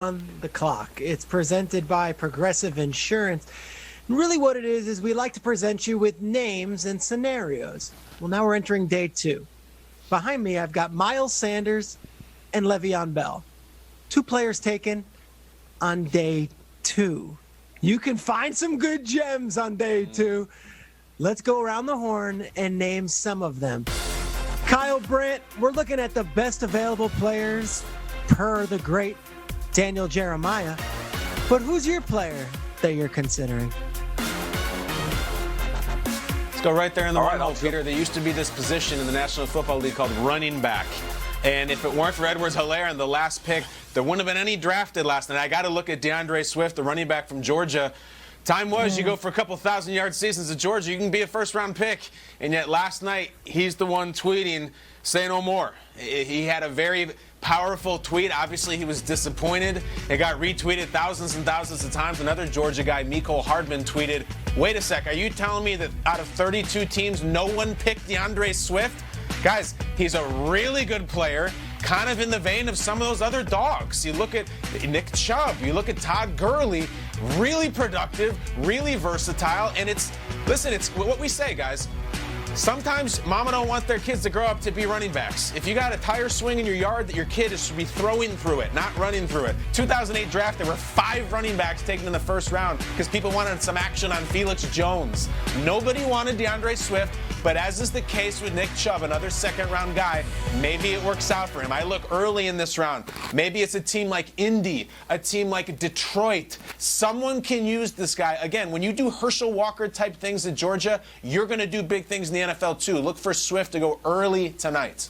on the clock. It's presented by Progressive Insurance. And really what it is we like to present you with names and scenarios. Well, now we're entering day 2. Behind me, I've got Miles Sanders and Le'Veon Bell. 2 players taken on day 2. You can find some good gems on day 2. Let's go around the horn and name some of them. Kyle Brandt, we're looking at the best available players per the great Daniel Jeremiah. But who's your player that you're considering? Let's go right there in the right hole, Peter. There used to be this position in the National Football League called running back. And if it weren't for Edwards-Helaire and the last pick, there wouldn't have been any drafted last night. I got to look at DeAndre Swift, the running back from Georgia. Time was you go for a couple 1,000-yard seasons at Georgia, you can be a first-round pick. And yet last night, he's the one tweeting, say no more. He had a very powerful tweet. Obviously, he was disappointed. It got retweeted thousands and thousands of times. Another Georgia guy, Mecole Hardman, tweeted, wait a sec, are you telling me that out of 32 teams, no one picked DeAndre Swift? Guys, he's a really good player, kind of in the vein of some of those other dogs. You look at Nick Chubb, you look at Todd Gurley, really productive, really versatile, and it's what we say, guys. Sometimes mama don't want their kids to grow up to be running backs. If you got a tire swing in your yard, that your kid should be throwing through it, not running through it. 2008 draft, there were 5 running backs taken in the first round because people wanted some action on Felix Jones. Nobody wanted DeAndre Swift, but as is the case with Nick Chubb, another second-round guy, maybe it works out for him. I look early in this round. Maybe it's a team like Indy, a team like Detroit. Someone can use this guy. Again, when you do Herschel Walker-type things at Georgia, you're going to do big things in the NFL too. Look for Swift to go early tonight.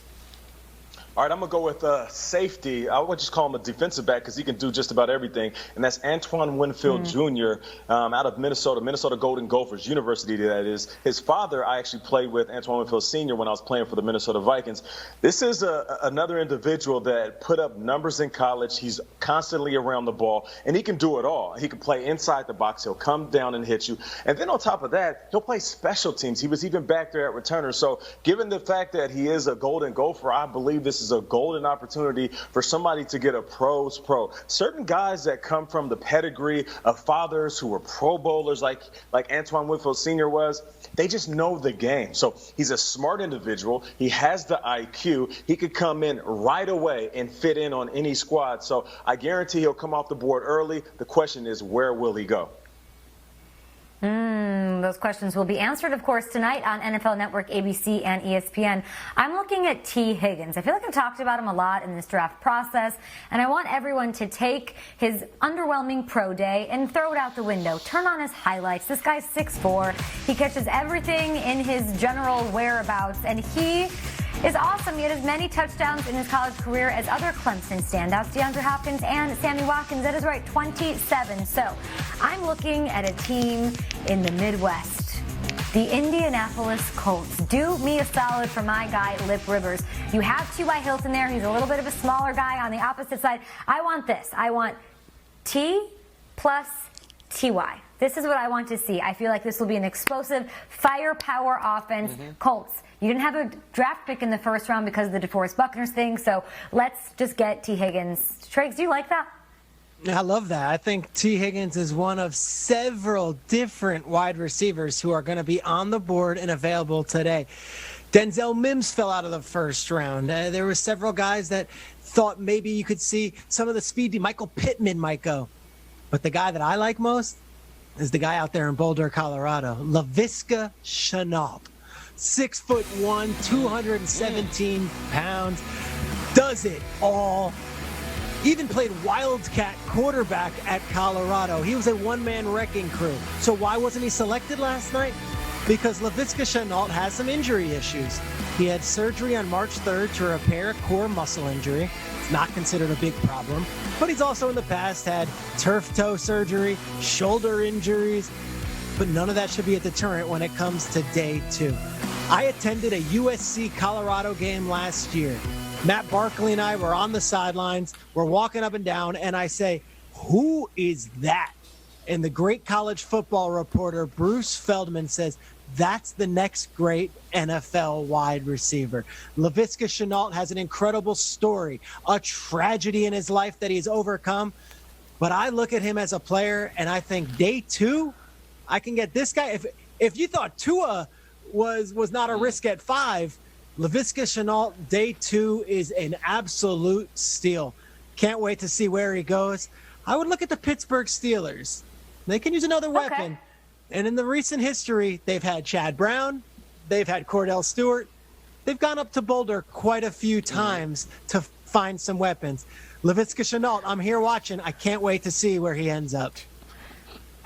All right, I'm going to go with safety. I would just call him a defensive back because he can do just about everything, and that's Antoine Winfield Jr. Out of Minnesota Golden Gophers University, that is. His father, I actually played with Antoine Winfield Sr. when I was playing for the Minnesota Vikings. This is another individual that put up numbers in college. He's constantly around the ball, and he can do it all. He can play inside the box. He'll come down and hit you. And then on top of that, he'll play special teams. He was even back there at returner. So given the fact that he is a Golden Gopher, I believe this is a golden opportunity for somebody to get a pro's pro. Certain guys that come from the pedigree of fathers who were Pro Bowlers like Antoine Winfield Sr. was, they just know the game. So he's a smart individual. He has the IQ. He could come in right away and fit in on any squad. So I guarantee he'll come off the board early. The question is, where will he go? Those questions will be answered, of course, tonight on NFL Network, ABC, and ESPN. I'm looking at Tee Higgins. I feel like I've talked about him a lot in this draft process, and I want everyone to take his underwhelming pro day and throw it out the window. Turn on his highlights. This guy's 6'4". He catches everything in his general whereabouts, and he is awesome. He had as many touchdowns in his college career as other Clemson standouts, DeAndre Hopkins and Sammy Watkins. That is right, 27. So I'm looking at a team in the Midwest, the Indianapolis Colts. Do me a solid for my guy, Lip Rivers. You have T.Y. Hilton there. He's a little bit of a smaller guy on the opposite side. I want this. I want T plus T.Y. This is what I want to see. I feel like this will be an explosive, firepower offense. Colts, you didn't have a draft pick in the first round because of the DeForest Buckner thing, so let's just get Tee Higgins. Triggs, do you like that? I love that. I think Tee Higgins is one of several different wide receivers who are going to be on the board and available today. Denzel Mims fell out of the first round. There were several guys that thought maybe you could see some of the speed. Michael Pittman might go. But the guy that I like most is the guy out there in Boulder, Colorado, Laviska Shenault. 6'1", 217 pounds, does it all. Even played Wildcat quarterback at Colorado. He was a one-man wrecking crew. So why wasn't he selected last night? Because Laviska Shenault has some injury issues. He had surgery on March 3rd to repair a core muscle injury. It's not considered a big problem. But he's also in the past had turf toe surgery, shoulder injuries. But none of that should be a deterrent when it comes to day 2. I attended a USC-Colorado game last year. Matt Barkley and I were on the sidelines. We're walking up and down, and I say, who is that? And the great college football reporter, Bruce Feldman, says, that's the next great NFL wide receiver. Laviska Shenault has an incredible story, a tragedy in his life that he's overcome. But I look at him as a player, and I think day 2, I can get this guy. If you thought Tua was not a risk at 5, Laviska Shenault, day 2 is an absolute steal. Can't wait to see where he goes. I would look at the Pittsburgh Steelers. They can use another weapon. And in the recent history, they've had Chad Brown. They've had Cordell Stewart. They've gone up to Boulder quite a few times to find some weapons. Laviska Shenault, I'm here watching. I can't wait to see where he ends up.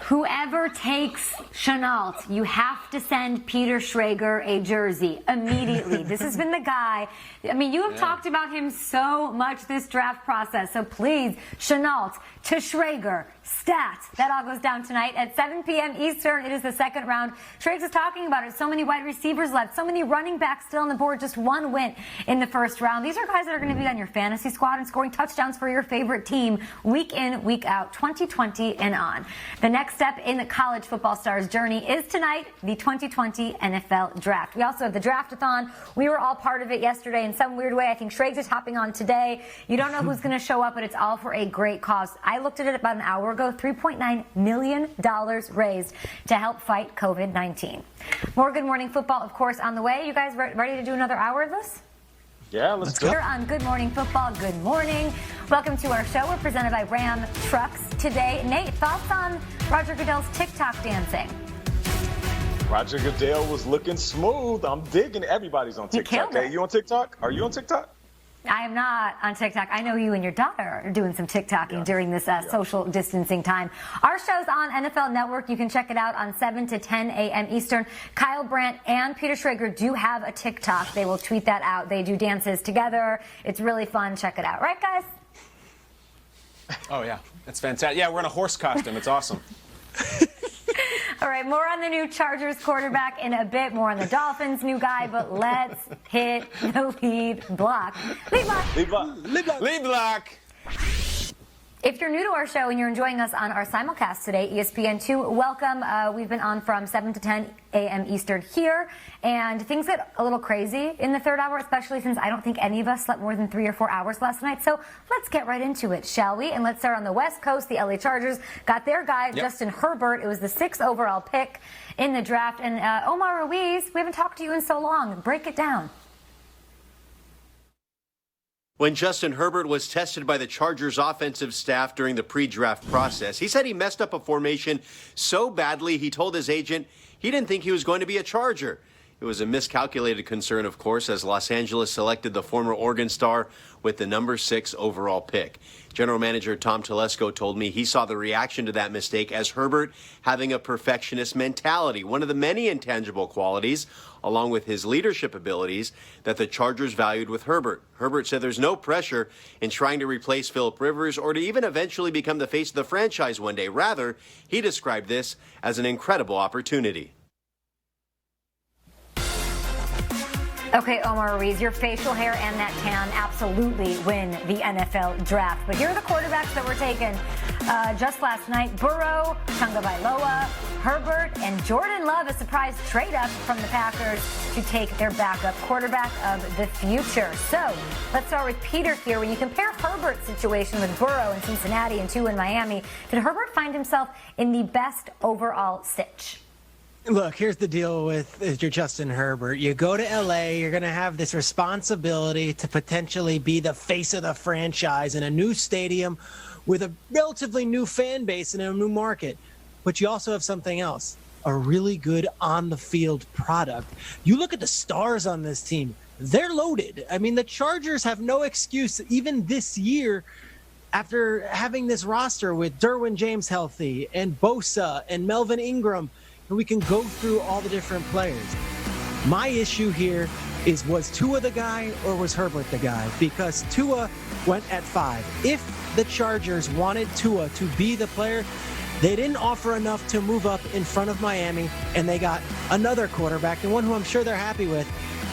Whoever takes Shenault, you have to send Peter Schrager a jersey immediately. This has been the guy. I mean, you have talked about him so much this draft process. So please, Shenault to Schrager, stat. That all goes down tonight at 7 p.m. Eastern. It is the second round. Schrager is talking about it. So many wide receivers left. So many running backs still on the board. Just one win in the first round. These are guys that are going to be on your fantasy squad and scoring touchdowns for your favorite team week in, week out, 2020 and on. The next step in the college football stars journey is tonight, the 2020 NFL draft. We also have the Draftathon. We were all part of it yesterday in some weird way. I think Schrags is hopping on today. You don't know who's going to show up, but it's all for a great cause. I looked at it about an hour ago, $3.9 million raised to help fight COVID-19. More Good Morning Football, of course, on the way. You guys ready to do another hour of this? Yeah, let's go. Here on Good Morning Football, good morning. Welcome to our show. We're presented by Ram Trucks today. Nate, thoughts on Roger Goodell's TikTok dancing? Roger Goodell was looking smooth. I'm digging. Everybody's on TikTok. Hey, you on TikTok? Are you on TikTok? I am not on TikTok. I know you and your daughter are doing some TikToking during this social distancing time. Our show's on NFL Network. You can check it out on 7 to 10 a.m. Eastern. Kyle Brandt and Peter Schrager do have a TikTok. They will tweet that out. They do dances together. It's really fun. Check it out. Right, guys? Oh, yeah. It's fantastic. Yeah, we're in a horse costume. It's awesome. All right, more on the new Chargers quarterback in a bit, more on the Dolphins' new guy, but let's hit the lead block. Lead block. Lead block. Lead block. Lead block. If you're new to our show and you're enjoying us on our simulcast today, ESPN2, welcome. We've been on from 7 to 10 a.m. Eastern here, and things get a little crazy in the third hour, especially since I don't think any of us slept more than 3 or 4 hours last night. So let's get right into it, shall we? And let's start on the West Coast. The LA Chargers got their guy, Justin Herbert. It was the 6th overall pick in the draft. And Omar Ruiz, we haven't talked to you in so long. Break it down. When Justin Herbert was tested by the Chargers offensive staff during the pre-draft process, he said he messed up a formation so badly he told his agent he didn't think he was going to be a Charger. It was a miscalculated concern, of course, as Los Angeles selected the former Oregon star with the number 6 overall pick. General Manager Tom Telesco told me he saw the reaction to that mistake as Herbert having a perfectionist mentality, one of the many intangible qualities, along with his leadership abilities, that the Chargers valued with Herbert. Herbert said there's no pressure in trying to replace Phillip Rivers or to even eventually become the face of the franchise one day. Rather, he described this as an incredible opportunity. Okay, Omar Ruiz, your facial hair and that tan absolutely win the NFL draft. But here are the quarterbacks that were taken just last night. Burrow, Tagovailoa, Herbert, and Jordan Love, a surprise trade-up from the Packers to take their backup quarterback of the future. So let's start with Peter here. When you compare Herbert's situation with Burrow in Cincinnati and Tua in Miami, did Herbert find himself in the best overall stitch? Look, here's the deal with your Justin Herbert. You go to L.A., you're going to have this responsibility to potentially be the face of the franchise in a new stadium with a relatively new fan base in a new market. But you also have something else, a really good on-the-field product. You look at the stars on this team, they're loaded. I mean, the Chargers have no excuse, even this year, after having this roster with Derwin James healthy and Bosa and Melvin Ingram. And we can go through all the different players. My issue here is, was Tua the guy or was Herbert the guy? Because Tua went at 5. If the Chargers wanted Tua to be the player, they didn't offer enough to move up in front of Miami, and they got another quarterback, and one who I'm sure they're happy with.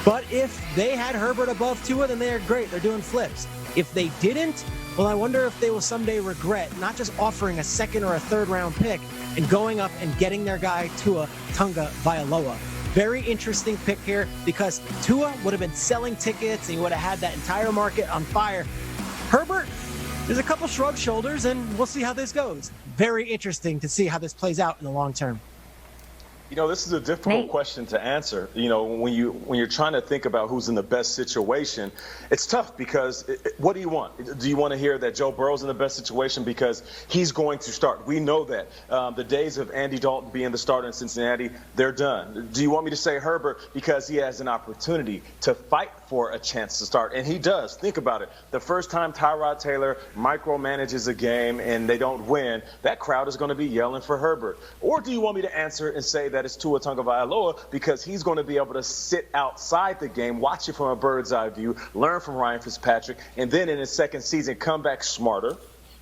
But if they had Herbert above Tua, then they're great. They're doing flips. If they didn't, well, I wonder if they will someday regret not just offering a 2nd or a 3rd round pick and going up and getting their guy Tua Tagovailoa. Very interesting pick here because Tua would have been selling tickets and he would have had that entire market on fire. Herbert, There's a couple shrugged shoulders, and we'll see how this goes. Very interesting to see how this plays out in the long term. This is a difficult question to answer. When you're trying to think about who's in the best situation, it's tough because what do you want? Do you want to hear that Joe Burrow's in the best situation because he's going to start? We know that. The days of Andy Dalton being the starter in Cincinnati, they're done. Do you want me to say Herbert because he has an opportunity to fight for a chance to start? And he does. Think about it. The first time Tyrod Taylor micromanages a game and they don't win, that crowd is going to be yelling for Herbert. Or do you want me to answer and say that it's Tua Tagovailoa because he's going to be able to sit outside the game, watch it from a bird's eye view, learn from Ryan Fitzpatrick, and then in his second season come back smarter,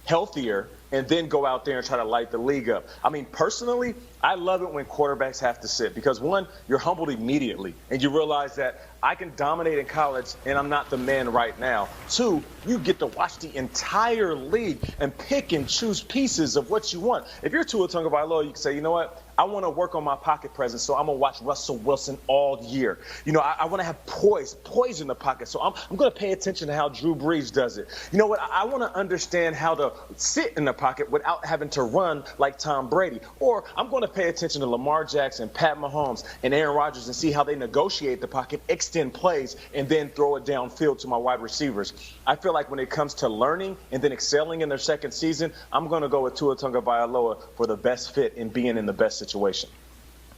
healthier, and then go out there and try to light the league up. Personally, I love it when quarterbacks have to sit because, one, you're humbled immediately, and you realize that I can dominate in college, and I'm not the man right now. Two, you get to watch the entire league and pick and choose pieces of what you want. If you're Tua Tagovailoa, you can say, you know what? I want to work on my pocket presence, so I'm going to watch Russell Wilson all year. I want to have poise in the pocket, so I'm going to pay attention to how Drew Brees does it. You know what? I want to understand how to sit in the pocket without having to run like Tom Brady. Or I'm going to pay attention to Lamar Jackson, Pat Mahomes, and Aaron Rodgers and see how they negotiate the pocket, extend plays, and then throw it downfield to my wide receivers. I feel like when it comes to learning and then excelling in their second season, I'm going to go with Tua Tagovailoa for the best fit in being in the best situation.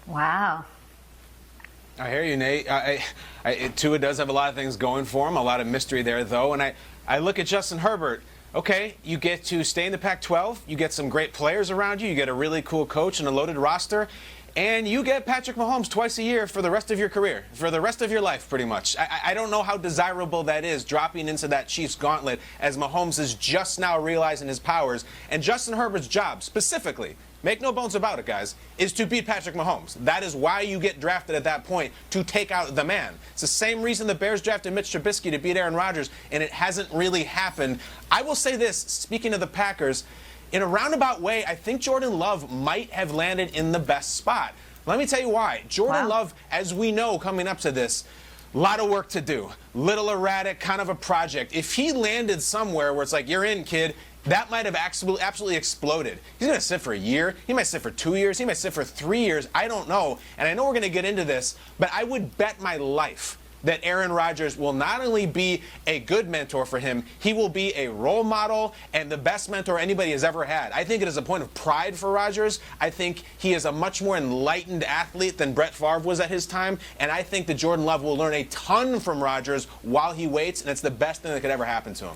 Wow. I hear you, Nate. Tua does have a lot of things going for him, a lot of mystery there, though. And I look at Justin Herbert. Okay, you get to stay in the Pac-12. You get some great players around you. You get a really cool coach and a loaded roster. And you get Patrick Mahomes twice a year for the rest of your career, for the rest of your life, pretty much. I don't know how desirable that is, dropping into that Chiefs gauntlet as Mahomes is just now realizing his powers. And Justin Herbert's job, specifically, make no bones about it, guys, is to beat Patrick Mahomes. That is why you get drafted at that point, to take out the man. It's the same reason the Bears drafted Mitch Trubisky to beat Aaron Rodgers, and it hasn't really happened. I will say this, speaking of the Packers, in a roundabout way, I think Jordan Love might have landed in the best spot. Let me tell you why. Jordan Love, as we know coming up to this, a lot of work to do. Little erratic, kind of a project. If he landed somewhere where it's like, you're in, kid, that might have absolutely exploded. He's going to sit for a year. He might sit for 2 years. He might sit for 3 years. I don't know. And I know we're going to get into this, but I would bet my life that Aaron Rodgers will not only be a good mentor for him, he will be a role model and the best mentor anybody has ever had. I think it is a point of pride for Rodgers. I think he is a much more enlightened athlete than Brett Favre was at his time, and I think that Jordan Love will learn a ton from Rodgers while he waits, and it's the best thing that could ever happen to him.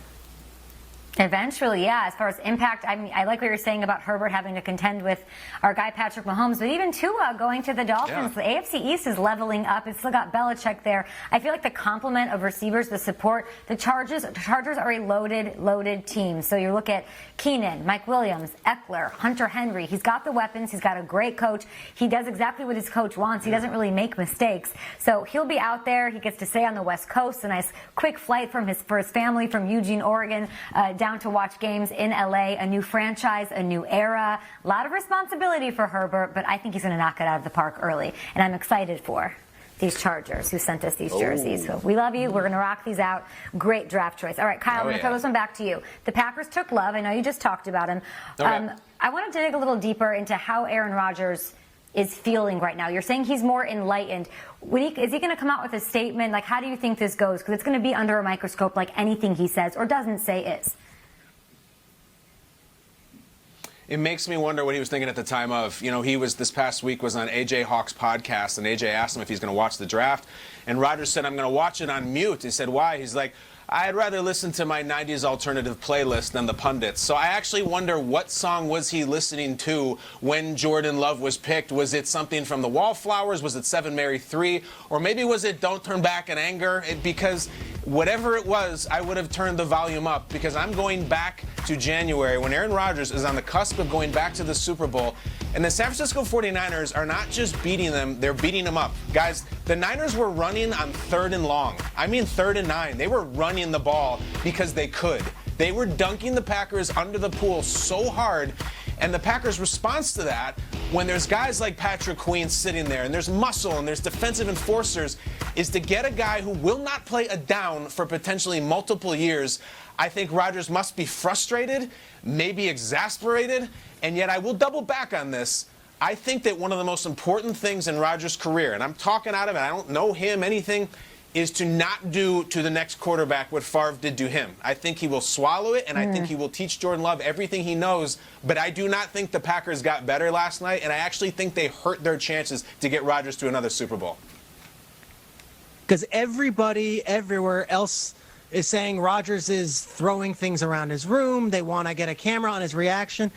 Eventually, yeah. As far as impact, I mean, I like what you're saying about Herbert having to contend with our guy Patrick Mahomes, but even Tua going to the Dolphins. Yeah. The AFC East is leveling up. It's still got Belichick there. I feel like the complement of receivers, the support, the Chargers are a loaded team. So you look at Keenan, Mike Williams, Eckler, Hunter Henry. He's got the weapons. He's got a great coach. He does exactly what his coach wants. He doesn't really make mistakes. So he'll be out there. He gets to stay on the West Coast. A nice quick flight for his family from Eugene, Oregon, down to watch games in LA, a new franchise, a new era. A lot of responsibility for Herbert, but I think he's going to knock it out of the park early. And I'm excited for these Chargers who sent us these jerseys. So we love you. We're going to rock these out. Great draft choice. All right, Kyle, I'm going to throw this one back to you. The Packers took Love. I know you just talked about him. Okay. I wanted to dig a little deeper into how Aaron Rodgers is feeling right now. You're saying he's more enlightened. Is he going to come out with a statement? Like, how do you think this goes? Because it's going to be under a microscope like anything he says or doesn't say is. It makes me wonder what he was thinking at the time of, he was this past week was on AJ Hawk's podcast, and AJ asked him if he's going to watch the draft, and Rodgers said, I'm going to watch it on mute. He said, why? He's like, I'd rather listen to my 90s alternative playlist than the pundits. So I actually wonder what song was he listening to when Jordan Love was picked? Was it something from the Wallflowers? Was it 7 Mary 3? Or maybe was it Don't Turn Back in Anger? Because whatever it was, I would have turned the volume up because I'm going back to January when Aaron Rodgers is on the cusp of going back to the Super Bowl. And the San Francisco 49ers are not just beating them, they're beating them up. Guys, the Niners were running on 3rd and long. I mean 3rd and 9. They were running the ball because they could. They were dunking the Packers under the pool so hard. And the Packers' response to that, when there's guys like Patrick Queen sitting there, and there's muscle, and there's defensive enforcers, is to get a guy who will not play a down for potentially multiple years. I think Rodgers must be frustrated, maybe exasperated, and yet I will double back on this. I think that one of the most important things in Rodgers' career, and I'm talking out of it, I don't know him, anything, is to not do to the next quarterback what Favre did to him. I think he will swallow it, and I think he will teach Jordan Love everything he knows, but I do not think the Packers got better last night, and I actually think they hurt their chances to get Rodgers to another Super Bowl. Because everybody everywhere else is saying Rodgers is throwing things around his room. They want to get a camera on his reaction.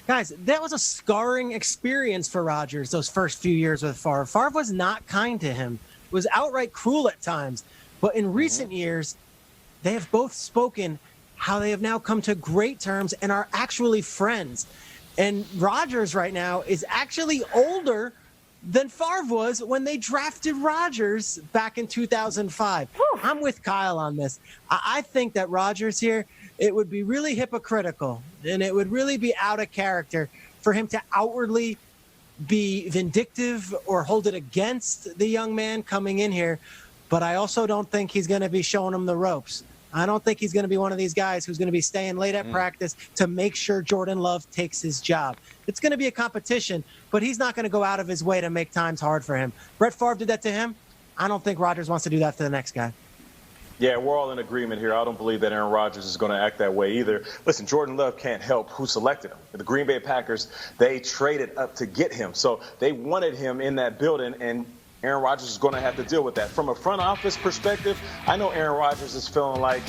Guys, that was a scarring experience for Rodgers those first few years with Favre. Favre was not kind to him, was outright cruel at times. But in recent years, they have both spoken how they have now come to great terms and are actually friends. And Rodgers right now is actually older than Favre was when they drafted Rodgers back in 2005. I'm with Kyle on this. I think that Rodgers here, it would be really hypocritical and it would really be out of character for him to outwardly be vindictive or hold it against the young man coming in here. But I also don't think he's going to be showing him the ropes. I don't think he's going to be one of these guys who's going to be staying late at practice to make sure Jordan Love takes his job. It's going to be a competition, but he's not going to go out of his way to make times hard for him. Brett Favre did that to him. I don't think Rodgers wants to do that to the next guy. Yeah, we're all in agreement here. I don't believe that Aaron Rodgers is going to act that way either. Listen, Jordan Love can't help who selected him. The Green Bay Packers, they traded up to get him. So they wanted him in that building, and Aaron Rodgers is going to have to deal with that. From a front office perspective, I know Aaron Rodgers is feeling like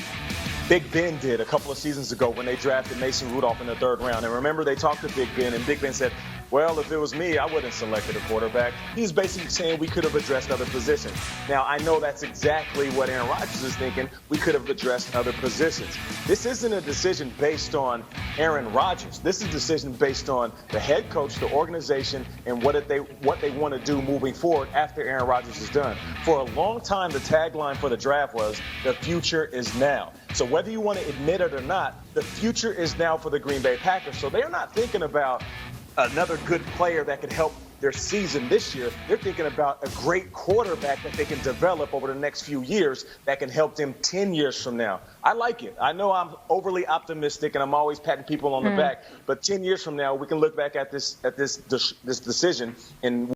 Big Ben did a couple of seasons ago when they drafted Mason Rudolph in the 3rd round. And remember, they talked to Big Ben, and Big Ben said, well, if it was me, I wouldn't have selected a quarterback. He's basically saying we could have addressed other positions. Now, I know that's exactly what Aaron Rodgers is thinking. We could have addressed other positions. This isn't a decision based on Aaron Rodgers. This is a decision based on the head coach, the organization, and what they want to do moving forward after Aaron Rodgers is done. For a long time, the tagline for the draft was, the future is now. So whether you want to admit it or not, the future is now for the Green Bay Packers. So they're not thinking about another good player that could help their season this year. They're thinking about a great quarterback that they can develop over the next few years that can help them 10 years from now. I like it. I know I'm overly optimistic and I'm always patting people on the back, but 10 years from now, we can look back at this decision and